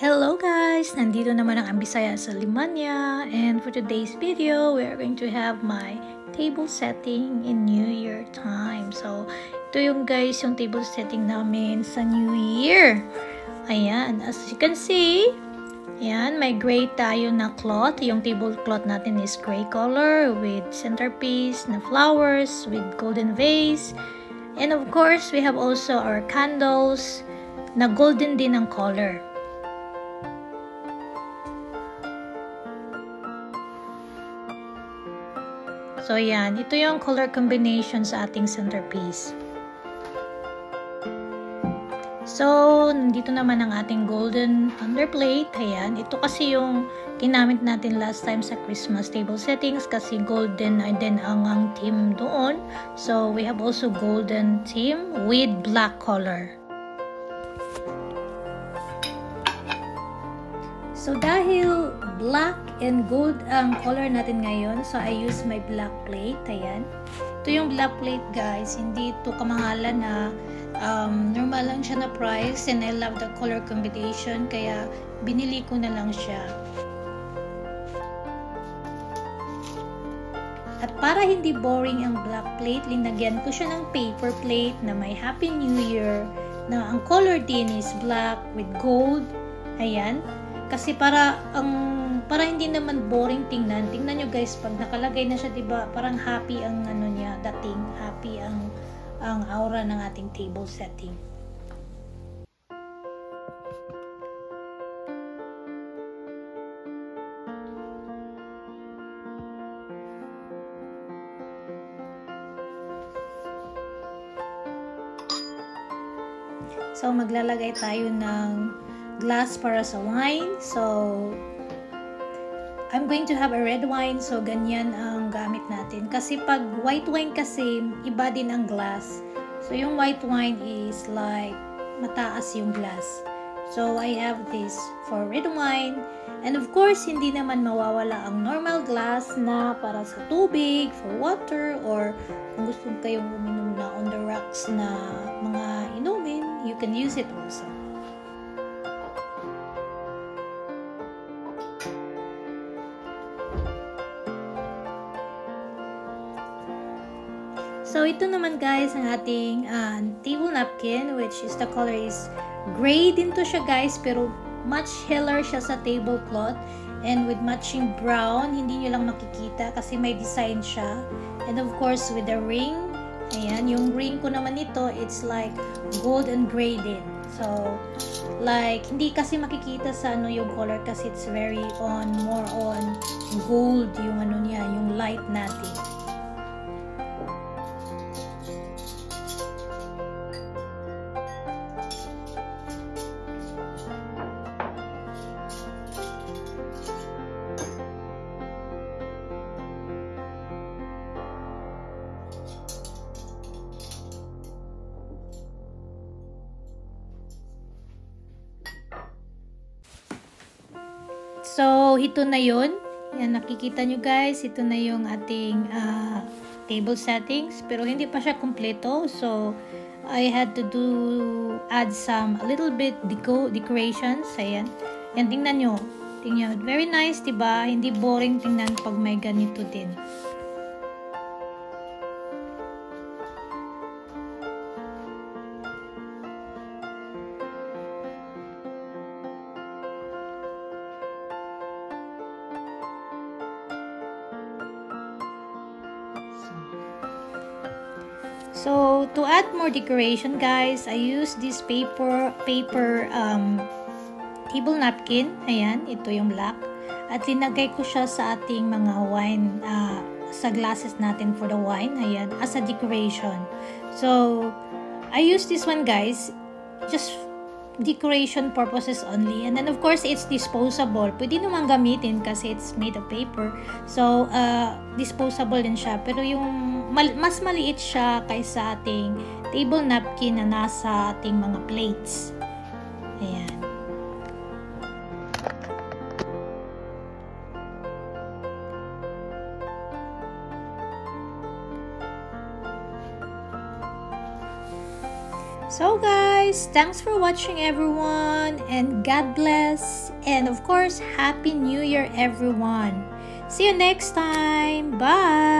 Hello guys! Nandito naman ang Ambisaya sa Limanya, and for today's video, we are going to have my table setting in New Year time. So, ito yung guys, yung table setting namin sa New Year. Ayan, as you can see, ayan, may gray tayo na cloth. Yung table cloth natin is gray color with centerpiece na flowers with golden vase. And of course, we have also our candles na golden din ang color. So, yan. Ito yung color combination sa ating centerpiece. So, nandito naman ang ating golden underplate. Ayan. Ito kasi yung ginamit natin last time sa Christmas table settings kasi golden ay din ang theme doon. So, we have also golden theme with black color. So, dahil black and gold ang color natin ngayon, so I use my black plate. Ayan. Ito yung black plate guys. Hindi ito kamahalan na normal lang siya na price, and I love the color combination kaya binili ko na lang siya. At para hindi boring ang black plate, linagyan ko siya ng paper plate na may Happy New Year na ang color din is black with gold. Ayan. Kasi para hindi naman boring tingnan. Tingnan nyo guys, pag nakalagay na siya, 'di ba? Parang happy ang ano niya, dating happy ang aura ng ating table setting. So maglalagay tayo ng glass para sa wine. So, I'm going to have a red wine. So, ganyan ang gamit natin. Kasi pag white wine kasi, iba din ang glass. So, yung white wine is like, mataas yung glass. So, I have this for red wine. And of course, hindi naman mawawala ang normal glass na para sa tubig, for water, or kung gusto kayong uminom na on the rocks na mga inumin, you can use it also. So, ito naman guys ang ating table napkin, which is the color is gray din to siya guys, pero much heller siya sa tablecloth, and with matching brown, hindi nyo lang makikita kasi may design siya. And of course, with the ring, ayan, yung ring ko naman ito, it's like gold and gray din. So, like, hindi kasi makikita sa ano yung color kasi it's very more on gold yung ano niya, yung light natin. So, ito na yun. Yan, nakikita nyo guys. Ito na yung ating table settings. Pero hindi pa siya kompleto. So, I had to add a little bit decorations. Ayan. Yan, tingnan nyo. Tingnan. Very nice, diba? Hindi boring tingnan pag may ganito din. So, to add more decoration guys, I use this paper table napkin. Ayan, ito yung black. At linagay ko siya sa ating mga wine, sa glasses natin for the wine. Ayan, as a decoration. So, I use this one guys, just decoration purposes only. And then of course, it's disposable. Pwede naman gamitin kasi it's made of paper. So, disposable din siya. Pero yung mas maliit siya kaysa ating table napkin na nasa ating mga plates. Ayan. So guys, guys, thanks for watching everyone, and God bless, and of course, Happy New Year everyone. See you next time. Bye!